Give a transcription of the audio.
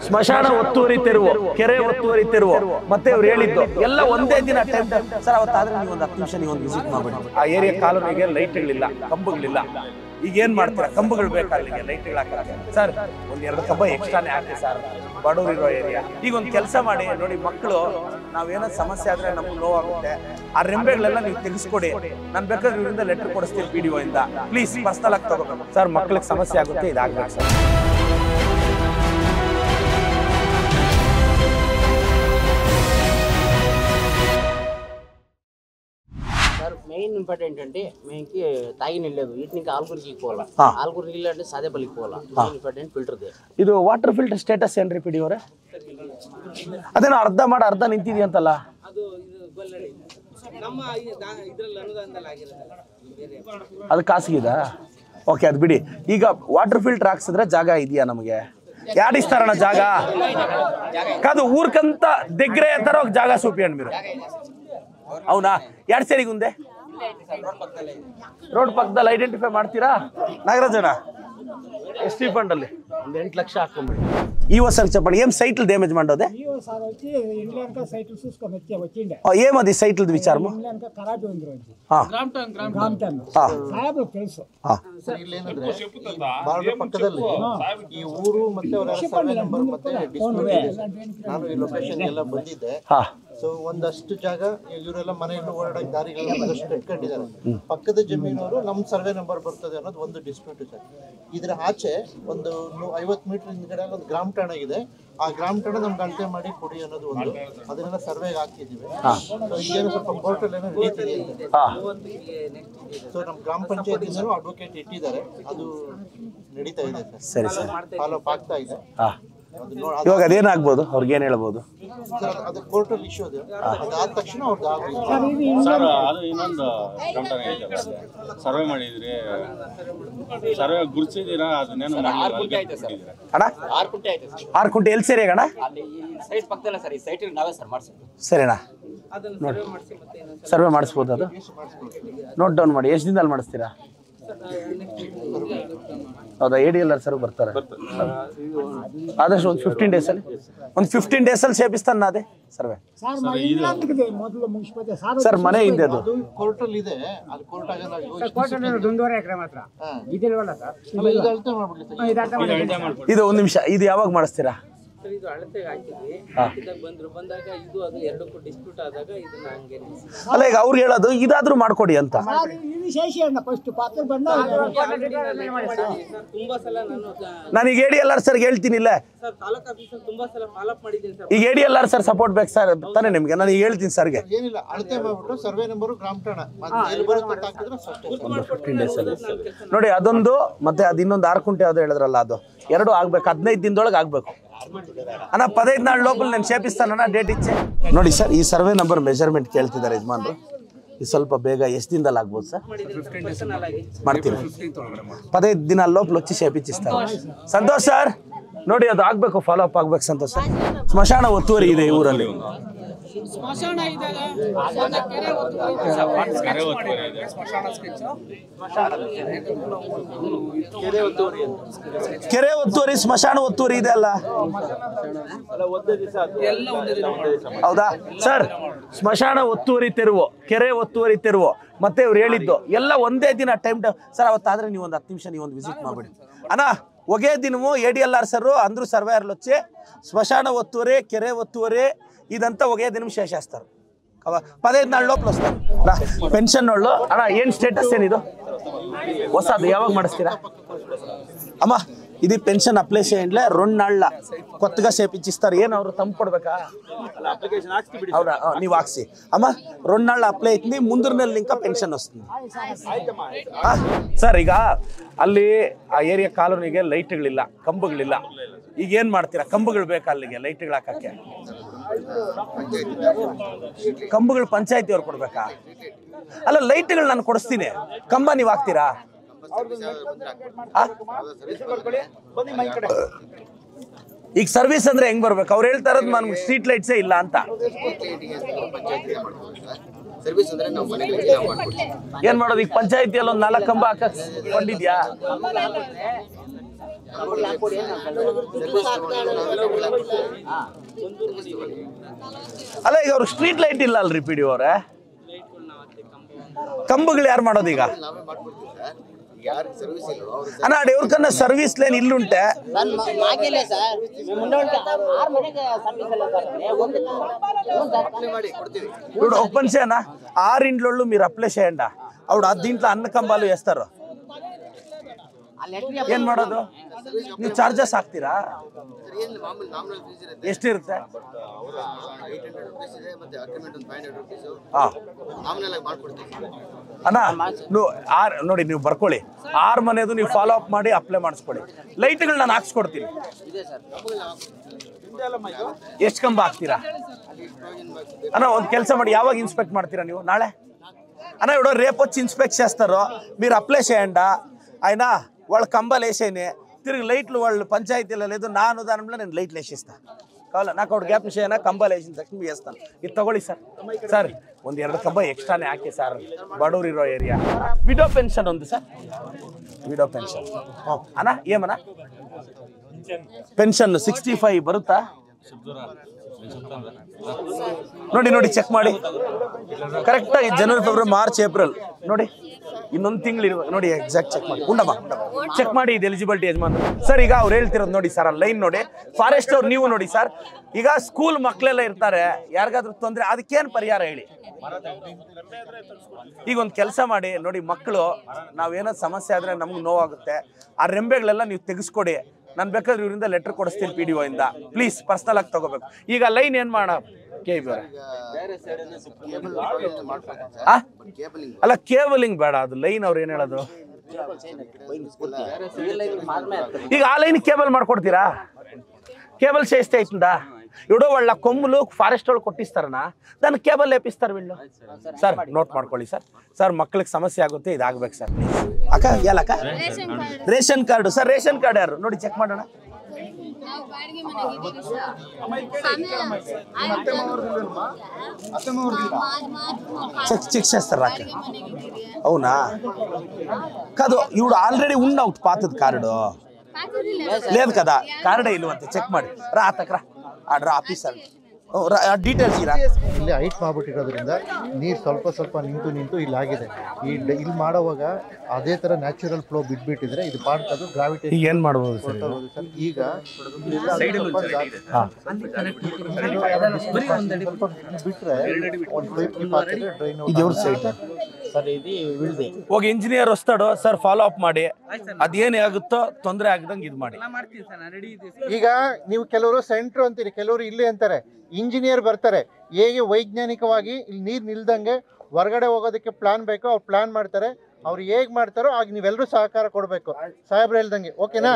ಸ್ಮಶಾನ ಒತ್ತುವರಿ ತೆರವು, ಕೆರೆ ಒತ್ತುವರಿ ತೆರವು, ಮತ್ತೆ ಅವ್ರು ಹೇಳಿದ್ದು ಎಲ್ಲ ಒಂದೇ ದಿನ ಟೈಮ್ ಸರ್. ಅವತ್ತಾದ್ರೆ ನೀವು ಒಂದು 10 ನಿಮಿಷ ನೀವು ಒಂದು ವಿಸಿಟ್ ಮಾಡ್ಬಿಡಿ. ಆ ಏರಿಯಾ ಕಾಲೋನಿಗೆ ಲೈಟ್ಗಳಿಲ್ಲ, ಕಂಬಗಳಿಲ್ಲ. ಈಗ ಏನ್ ಮಾಡ್ತೀರಾ? ಕಂಬಗಳು ಬೇಕಾಗಿಲ್ಲ, ಲೈಟ್ಗಳು ಹಾಕಕ್ಕೆ ಸರ್. ಒಂದ್ 2 ಕಂಬ ಎಕ್ಸ್ಟ್ರಾನೇ ಹಾಕಿ ಸರ್, ಬಡವರು ಇರೋ ಏರಿಯಾ. ಈಗ ಒಂದು ಕೆಲಸ ಮಾಡಿ ನೋಡಿ, ಮಕ್ಕಳು ನಾವೇನೋ ಸಮಸ್ಯೆ ಆದ್ರೆ ನಮ್ಗೆ ನೋವಾಗುತ್ತೆ, ಆ ರೆಂಬೆಗಳೆಲ್ಲ ನೀವು ತೆಗೆಸ್ಕೊಡಿ. ನಾನು ಬೇಕಾದ್ರೆ ಇವರಿಂದ ಲೆಟರ್ ಕೊಡಿಸ್ತೀನಿ PDO ಇಂದ. ಪ್ಲೀಸ್ ಪರ್ಸನಲ್ ಆಗಿ ತಗೋಬೇಕು ಸರ್, ಮಕ್ಳಿಗೆ ಸಮಸ್ಯೆ ಆಗುತ್ತೆ, ಇದಾಗಬೇಕು ಸರ್. మెయిన్ ఇంపార్టెంట్ అంటే మనకి తాగి నీళ్ళు వీటికి ఆల్కూరికి పోవాలా, ఆల్కూరు నీళ్ళు అంటే సాదేపల్లికి పోవాలా. మెయిన్ ఇంపార్టెంట్ ఫిల్టర్ ಇದು ವಾಟರ್ ಫಿಲ್ಟರ್ ಸ್ಟೇಟಸ್ ಏನ್ರಿ PDO ಅವರೇ? ಅದೇನೋ ಅರ್ಧ ಮಾಡಿ ಅರ್ಧ ನಿಂತಿದೆಯಂತಲ್ಲ ಅದು. ನಮ್ಮ ಇದರಲ್ಲಿ ಅನುದಾನದಲ್ಲಿ ಆಗಿರೋದಲ್ಲ, ಅದು ಖಾಸಗಿದ. ಓಕೆ, ಅದು ಬಿಡಿ. ಈಗ ವಾಟರ್ ಫಿಲ್ಟರ್ ಹಾಕ್ಸಿದ್ರೆ ಜಾಗ ಇದೆಯಾ ನಮಗೆ? ಯಾಡಿಸ್ತಾರಣ ಜಾಗ కాదు ఊరికంతా దగ్గరే ఎంతరో ఒక జాగా చూపియండి మీరు. అవునా? ಎರಡು ಸೇರಿಗೆ ఉందే ರೋಡ್ ಪಕ್ಕದಲ್ಲಿ ಐಡೆಂಟಿಫೈ ಮಾಡ್ತೀರಾ ನಾಗರಾಜಣ್ಣ? ಎಸ್ಟಿ ಫಂಡ್ ಅಲ್ಲಿ ಒಂದು 8 ಲಕ್ಷ ಹಾಕೊಂಡ್ಬಿಡಿ. ఈ సార్ చెప్పండి, ఏం సైట్లు డ్యామేజ్ మండోదే? సార్ వచ్చి ఇండియానికి సైట్లు చూసుకొని వచ్చిండే. ఏమది సైట్లది విచారము? ఇండియానికి ఖరాబ్ ఉంది రోజు. గ్రామ్ టౌన్ సాహెబ్లకు తెలుసు. ಸರ್ ಇಲ್ಲೇನಂದ್ರೆ ಬಾರ್ಡರ್ ಪಕ್ಕದಲ್ಲಿ ಈ ಊರು ಮತ್ತೆ ಅವರ ಸರ್ವೆ ನಂಬರ್ ಮತ್ತೆ ನಾನು ಈ ಲೊಕೇಶನ್ ಎಲ್ಲ ಬಂದಿದ್ದೆ. ಸೊ ಒಂದಷ್ಟು ಜಾಗ ಇವರೆಲ್ಲ ಮನೆಯನ್ನು ಓಡಾಡಕ್ಕೆ ದಾರಿಗಳನ್ನ ಒಂದಷ್ಟು ಕಟ್ಕೊಂಡಿದ್ದಾರೆ. ಪಕ್ಕದ ಜಮೀನವರು ನಮ್ಮ ಸರ್ವೆ ನಂಬರ್ ಬರ್ತದೆ ಅನ್ನೋದು ಒಂದು ಡಿಸ್ಪ್ಯೂಟ್ ಸರ್. ಇದರ ಆಚೆ ಒಂದು 50 ಮೀಟರ್ ಹಿಂದ್ಗಡೆ ಒಂದು ಗ್ರಾಮ ಠಾಣೆ ಇದೆ. ಆ ಗ್ರಾಮ ಠಾಣೆ ನಮ್ಗೆ ಅಳತೆ ಮಾಡಿ ಕೊಡಿ ಅನ್ನೋದು ಒಂದು, ಅದನ್ನೆಲ್ಲ ಸರ್ವೆಗೆ ಹಾಕಿದ್ದೀವಿ. ಈಗೇನು ಸ್ವಲ್ಪ ಕೋರ್ಟಲ್ಲಿ ಏನೋ ನಡೀತಿದೆ. ಸೊ ನಮ್ಮ ಗ್ರಾಮ ಪಂಚಾಯತಿಂದಲೂ ಅಡ್ವೊಕೇಟ್ ಇಟ್ಟಿದ್ದಾರೆ, ಅದು ನಡೀತಾ ಇದೆ ಸರ್. ಸರಿ, ಫಾಲೋ ಅಪ್ ಆಗ್ತಾ ಇದೆ. ಇವಾಗ ಅದೇನಾಗ್ಬೋದು? ಅವ್ರಿಗೆ ಏನ್ ಹೇಳ್ಬೋದು? ಅದು ಕೋರ್ಟಲ್ಲಿ ಇಶ್ಯೂ ಇದೆ, ಅದಾದ ತಕ್ಷಣ ಅವ್ರದ್ದು ಆಗುತ್ತೆ ಸರ್. ಅದು ಇನ್ನೊಂದು ಸರ್ವೆ ಮಾಡಿದ್ರಿ, ಸರ್ವೆ ಗುರುತಿಸಿದೀರಾ? ಅದನ್ನೇನು ಅಣ್ಣ 6 ಕುಂಟೆ ಐತೆ ಸರ್. 6 ಕುಂಟೆ ಎಲ್ಲಿ ಸೇರಿ ಅಣ್ಣ? ಅಲ್ಲಿ ಸೈಟ್ ಪಕ್ಕದಲ್ಲ ಸರ್, ಈ ಸೈಟ್ ನಾವೇ ಸರ್ ಮಾಡಿಸ್ಬೇಕು. ಸರಿನಾ? ನೋಡಿ ಸರ್ವೆ ಮಾಡಿಸ್ಬೋದು, ಅದು ನೋಟ್ ಡೌನ್ ಮಾಡಿ. ಎಷ್ಟು ದಿನದಲ್ಲಿ ಮಾಡಿಸ್ತೀರಾ? ಹೌದಾ? ADLR ಸರ್ ಬರ್ತಾರೆ ಆದಷ್ಟು ಒಂದು 15 ಡೇಸಲ್ಲಿ, ಒಂದು 15 ಡೇಸಲ್ಲಿ ಸೇಪಿಸ್ತಾನೆ ಅದೇ ಸರ್ವೆ. ಮೊದಲು ಮುಗಿಸ್ಬೋದೆ ಸರ್ ಮನೆ ಹಿಂದೆ ಅದು ಕೋರ್ಟಲ್ಲಿ ಇದೆ, ಅದು ಕೋರ್ಟ್ ಆಗಲ್ಲ. 1.5 ಎಕರೆ ಮಾತ್ರ ಇದಿಲ್ವಲ್ಲ ಸರ್. ಇದು ಅಳತೆ ಮಾಡ್ಬಿಡಿ. ಇದು ಒಂದು ನಿಮಿಷ, ಇದು ಯಾವಾಗ ಮಾಡಿಸ್ತೀರಾ? ಇದು ಅಳತೆಗೆ ಹಾಕಿದ್ವಿ, ಬಂದಾಗ ಇದು ಅದು ಎರಡಕ್ಕೂ ಡಿಸ್ಪ್ಯೂಟ್ ಆದಾಗ ಇದನ್ನ ಹಂಗೆ ಅಲ್ಲ, ಈಗ ಅವ್ರು ಹೇಳೋದು ಇದಾದ್ರೂ ಮಾಡ್ಕೊಡಿ ಅಂತ. ತುಂಬಾ ಸಲ ನಾನೀಗ ADLR ಸರ್ಗೆ ಹೇಳ್ತೀನಿ, ಇಲ್ಲ ಸರ್ ತಾಲೂಕು ಆಫೀಸಲ್ಲಿ ತುಂಬಾ ಸಲ ಫಾಲೋ ಅಪ್ ಮಾಡಿದ್ದೀನಿ ಸರ್. ಈಗ ADLR ಸರ್ ಸಪೋರ್ಟ್ ಬೇಕು ಸರ್ ತಾನೇ ನಿಮ್ಗೆ? ನಾನು ಈಗ ಹೇಳ್ತೀನಿ ಸರ್ಗೆ. ಏನಿಲ್ಲ, ಅಳತೆ ಮಾಡ್ಬಿಟ್ಟು ಸರ್ವೆ ನಂಬರ್ ಗ್ರಾಮ ಠಾಣೆ ಎಲ್ಲಿ ಬರುತ್ತೆ ಅಂತ ಹಾಕಿದ್ರೆ ಸಾಕು. 15 ಡೇಸಲ್ಲಿ ನೋಡಿ. ಅದೊಂದು ಮತ್ತೆ ಅದು ಇನ್ನೊಂದು 6 ಕುಂಟೆ ಯಾವ್ದು ಹೇಳಿದ್ರಲ್ಲ, ಅದು 2 ಆಗ್ಬೇಕು, 15 ದಿನದೊಳಗೆ ಆಗ್ಬೇಕು ಅಣ್ಣ. 15 ನಾಳು ಲೋಕಲ್ ನಾನು ಶೇಪಿಸ್ತಾನಣ್ಣ, ಡೇಟ್ ಇಚ್ಛೆ ನೋಡಿ ಸರ್. ಈ ಸರ್ವೆ ನಂಬರ್ ಮೆಜರ್ಮೆಂಟ್ ಕೇಳ್ತಿದ್ದಾರೆ ಯಜಮಾನ್ರು. ಇದು ಸ್ವಲ್ಪ ಬೇಗ ಎಷ್ಟು ದಿನದಲ್ಲಿ ಆಗ್ಬೋದು ಸರ್? ಮಾಡ್ತೀನಿ. 15 ದಿನ ಲೋಪಲ್ వచ్చి ಶೇಪಿಸ್ತಾರೆ. ಸಂತೋಷ್ ಸರ್ ನೋಡಿ, ಅದು ಆಗ್ಬೇಕು, ಫಾಲೋ ಅಪ್ ಆಗ್ಬೇಕು. ಸಂತೋಷ್ ಸರ್, ಸ್ಮಶಾನ ಒತ್ತುವರಿ ಇದೆ ಈ ಊರಲ್ಲಿ. ಕೆರೆ ಒತ್ತುವರಿ, ಸ್ಮಶಾನ ಒತ್ತುವರಿ ಇದೆ ಅಲ್ಲ? ಹೌದಾ ಸರ್? ಸ್ಮಶಾನ ಒತ್ತುವರಿ ತೆರವು, ಕೆರೆ ಒತ್ತುವರಿ ತೆರವು, ಮತ್ತೆ ಅವ್ರು ಹೇಳಿದ್ದು ಎಲ್ಲ ಒಂದೇ ದಿನ ಟೈಮ್ ಸರ್. ಅವತ್ತಾದ್ರೆ ನೀವು ಒಂದು 10 ನಿಮಿಷ ನೀವು ಒಂದು ವಿಸಿಟ್ ಮಾಡ್ಬಿಡಿ ಅಣ್ಣ. ఒకే దినము ADLR సార్ అందరూ సర్వేయర్లు వచ్చి శ్మశాన ఒత్తువరి, ಕೆರೆ ಒತ್ತುವರಿ ఇదంతా ఒకే దినం చేసేస్తారు. 15 ನಾಳು ಲೋಪಲ್ వస్తారు. పెన్షన్ వాళ్ళు అಣ್ಣ ಏನು ಸ್ಟೇಟಸ್ ಏನಿದು? ಹೊಸದು ಯಾವಾಗ ಮಾಡಿಸ್ತೀರಾ అమ్మ? ఇది పెన్షన్ అప్లై చేయండి, 2 నాళ్ళ కొత్తగా చేపించిస్తారు. ಏನು ಅವರು ತಂದು ಕೊಡ್ಬೇಕಾ? అవునా, ನೀವು ಹಾಕ್ಸಿ అమ్మ. 2 నాళ్ళ అప్లై అవుతుంది, ముందు నెల ఇంకా పెన్షన్ వస్తుంది ಸರ್. ಈಗ ಅಲ್ಲಿ ಆ ಏರಿಯಾ ಕಾಲೋನಿಗೆ ಲೈಟ್ಗಳಿಲ್ಲ, ಕಂಬಗಳಿಲ್ಲ. ಈಗ ಏನು ಮಾಡ್ತೀರಾ? ಕಂಬಗಳು ಬೇಕಾ ಅಲ್ಲಿಗೆ ಲೈಟ್ಗಳು ಹಾಕಕ್ಕೆ? ಕಂಬಗಳು ಪಂಚಾಯತಿ ಅವ್ರು ಕೊಡ್ಬೇಕಾ? ಅಲ್ಲ, ಲೈಟ್ಗಳು ನಾನು ಕೊಡಿಸ್ತೀನಿ, ಕಂಬ ನೀವು ಹಾಕ್ತೀರಾ? ಈಗ ಸರ್ವಿಸ್ ಅಂದ್ರೆ ಹೆಂಗ್ ಬರ್ಬೇಕು? ಅವ್ರು ಹೇಳ್ತಾ ಇರೋದು ನನ್ಗೆ ಸ್ಟ್ರೀಟ್ ಲೈಟ್ಸೇ ಇಲ್ಲ ಅಂತ. ಏನ್ ಮಾಡೋದು? ಈಗ ಪಂಚಾಯತಿಯಲ್ಲಿ ಒಂದು 4 ಕಂಬ ಹಾಕಕ್ ಕೊಂಡಿದ್ಯಾ? ಅಲ್ಲ ಈಗ ಅವ್ರು ಸ್ಟ್ರೀಟ್ ಲೈಟ್ ಇಲ್ಲ ಅಲ್ರಿ ಪಿ ಡಿ ಅವರೇ, ಕಂಬಗಳು ಯಾರು ಮಾಡೋದು ಈಗ? ಅಣ್ಣ ದೇವ್ರಕನ್ನ ಸರ್ವಿಸ್ ಲೈನ್ ಇಲ್ಲುಂಟೆ ఇప్పుడు ఒక పని చేయనా 6 ఇండ్లోళ్ళు మీరు అప్లై చేయండి. అప్పుడు దీంట్లో అన్న కంబాలు వేస్తారు. ಏನ್ ಮಾಡೋದು? ನೀವು ಚಾರ್ಜಸ್ ಹಾಕ್ತೀರಾ? ಎಷ್ಟಿರುತ್ತೆ? ಅಣ್ಣ ನೋಡಿ ನೀವು ಬರ್ಕೊಳ್ಳಿ, 6 ಮನೆದು ನೀವು ಫಾಲೋ ಅಪ್ ಮಾಡಿ ಅಪ್ಲೈ ಮಾಡಿಸ್ಕೊಳ್ಳಿ. ಲೈಟ್ಗಳು ನಾನು ಹಾಕ್ಸ್ಕೊಡ್ತೀನಿ. ಎಷ್ಟು ಕಂಬ ಹಾಕ್ತೀರಾ అన్న? ಒಂದು ಕೆಲಸ ಮಾಡಿ, యాವಾಗ ఇన్స్పెక్ట్ ಮಾಡ್ತೀರಾ ನೀವು? నాಳೆ అన్న ఇప్పుడు రేపు వచ్చి ఇన్స్పెక్ట్ చేస్తారు. మీరు అప్లై చేయండి. అయినా వాళ్ళ కంబాలు వేసేయని తిరిగి లైట్లు వాళ్ళు పంచాయతీలో లేదు, నా అనుదానంలో నేను లైట్లు వేసేస్తా. కావాలా నాకు ఒకటి గ్యాప్ చేయనా? కంబాలు వేసిన తక్షణ వేస్తాను. ఇది తಗೊಳ್ಳಿ ಸರ್. ಸರ್ ಒಂದು 2 ಕಂಬ ಎಕ್ಸ್ಟ್ರಾನೇ ಹಾಕಿ ಸರ್, ಬಡವ್ರು ಇರೋ ಏರಿಯಾ. ವಿಡೋ ಪೆನ್ಷನ್ ಒಂದು ಸರ್, ವಿಡೋ ಪೆನ್ಷನ್. ಅಣ್ಣ ಏಮಣ್ಣ ಪೆನ್ಷನ್ 65 ಬರುತ್ತಾ? ನೋಡಿ ನೋಡಿ ಚೆಕ್ ಮಾಡಿ ಕರೆಕ್ಟಾಗಿ. ಜನವರಿ, ಫೆಬ್ರವರಿ, ಮಾರ್ಚ್, ಏಪ್ರಿಲ್ ನೋಡಿ, ಇನ್ನೊಂದು ತಿಂಗಳು ಇರುವ ನೋಡಿ, ಎಕ್ಸಾಕ್ಟ್ ಚೆಕ್ ಮಾಡಿ. ಉಂಡಮ್ಮ ಚೆಕ್ ಮಾಡಿ, ಇದು ಎಲಿಜಿಬಿಲಿಟಿ ಯಜಮಾನ್ ಸರ್. ಈಗ ಅವ್ರು ಹೇಳ್ತಿರೋದು ನೋಡಿ ಸರ್, ಲೈನ್ ನೋಡಿ. ಫಾರೆಸ್ಟ್ ಅವ್ರು ನೀವು ನೋಡಿ ಸರ್, ಈಗ ಸ್ಕೂಲ್ ಮಕ್ಕಳೆಲ್ಲ ಇರ್ತಾರೆ, ಯಾರಿಗಾದ್ರೂ ತೊಂದರೆ, ಅದಕ್ಕೇನು ಪರಿಹಾರ ಹೇಳಿ? ಈಗ ಒಂದು ಕೆಲಸ ಮಾಡಿ ನೋಡಿ, ಮಕ್ಕಳು ನಾವೇನೋ ಸಮಸ್ಯೆ ಆದರೆ ನಮ್ಗೆ ನೋವಾಗುತ್ತೆ, ಆ ರೆಂಬೆಗಳೆಲ್ಲ ನೀವು ತೆಗೆಸ್ಕೊಡಿ. ನಾನು ಬೇಕಾದ್ರೆ ಇವರಿಂದ ಲೆಟರ್ ಕೊಡಿಸ್ತೀನಿ ಪಿ ಡಿ ಒ ಇಂದ, ಪ್ಲೀಸ್ ಪರ್ಸನಲ್ ಆಗಿ ತಗೋಬೇಕು. ಈಗ ಲೈನ್ ಏನು ಮಾಡೋಣ? ಅಲ್ಲ ಕೇಬಲಿಂಗ್ ಬೇಡ, ಅದು ಲೈನ್ ಅವ್ರು ಏನ್ ಹೇಳೋದು? ಈಗ ఆ లైన్ కేబుల్ ಮಾಡ್ಕೊಡ್ತೀರಾ? కేబుల్ చేస్తే అవుతుందా? ఇప్పుడు వాళ్ళ కొమ్ములు ఫారెస్ట్ వాళ్ళు కొట్టిస్తారనా, దానికి కేబుల్ లేపిస్తారు వీళ్ళు. ಸರ್ ನೋಟ್ ಮಾಡ್ಕೊಳ್ಳಿ ಸರ್. ಸರ್ ಮಕ್ಕಳಿಗೆ ಸಮಸ್ಯೆ ಆಗುತ್ತೆ, ಇದಾಗಬೇಕು ಸರ್. ಅಕ್ಕ ಯಾಲಕ್ಕ ration card sir, ration card ಯಾರು ನೋಡಿ ಚೆಕ್ ಮಾಡೋಣ. చెక్ చేస్తారా? అవునా? కాదు ఇప్పుడు ఆల్రెడీ ఉన్నావు పాతది కార్డు లేదు కదా? కార్డే ఇల్లుವಂತೆ ಚೆಕ್ ಮಾಡಿ. ರಾ ಆತಕ್ರಾ ಆಡ್ರ ಆಫೀಸರ್ ಡೀಟೇಲ್ಸ್ ಇರಾ. ಇಲ್ಲಿ ಹೈಟ್ ಮಾಡ್ಬಿಟ್ಟಿರೋದ್ರಿಂದ ನೀರು ಸ್ವಲ್ಪ ಸ್ವಲ್ಪ ನಿಂತು ಇಲ್ಲಾಗಿದೆ. ಇಲ್ಲಿ ಮಾಡೋವಾಗ ಅದೇ ಥರ ನ್ಯಾಚುರಲ್ ಫ್ಲೋ ಬಿಟ್ಬಿಟ್ಟಿದ್ರೆ ಇದು ಪಾಡ್ತದು ಗ್ರಾವಿಟಿ. ಈಗ ಏನು ಮಾಡ್ಬೋದು ಸರ್? ಈಗ ಬಿಟ್ರೆ ಇದು ಸೈಡ್ ಸರ್, ಇದು ವಿಳ್ದೆ ಹೋಗಿ ಇಂಜಿನಿಯರ್ ವಸ್ತಾಡು ಸರ್, ಫಾಲೋ ಅಪ್ ಮಾಡಿ, ಅದೇನೇ ಆಗುತ್ತೋ ತೊಂದರೆ ಆಗದಂಗೆ ಇದು ಮಾಡಿ. ಈಗ ನೀವು ಕೆಲವರು ಸೆಂಟ್ರ್ ಅಂತೀರಿ, ಕೆಲವರು ಇಲ್ಲಿ ಅಂತಾರೆ. ಇಂಜಿನಿಯರ್ ಬರ್ತಾರೆ, ಹೇಗೆ ವೈಜ್ಞಾನಿಕವಾಗಿ ಇಲ್ಲಿ ನೀರು ನಿಲ್ದಂಗೆ ಹೊರಗಡೆ ಹೋಗೋದಕ್ಕೆ ಪ್ಲಾನ್ ಬೇಕು, ಅವ್ರು ಪ್ಲಾನ್ ಮಾಡ್ತಾರೆ. ಅವ್ರು ಹೇಗೆ ಮಾಡ್ತಾರೋ ಆಗ ನೀವೆಲ್ಲರೂ ಸಹಕಾರ ಕೊಡಬೇಕು, ಸಾಹೇಬ್ರು ಹೇಳ್ದಂಗೆ. ಓಕೆನಾ?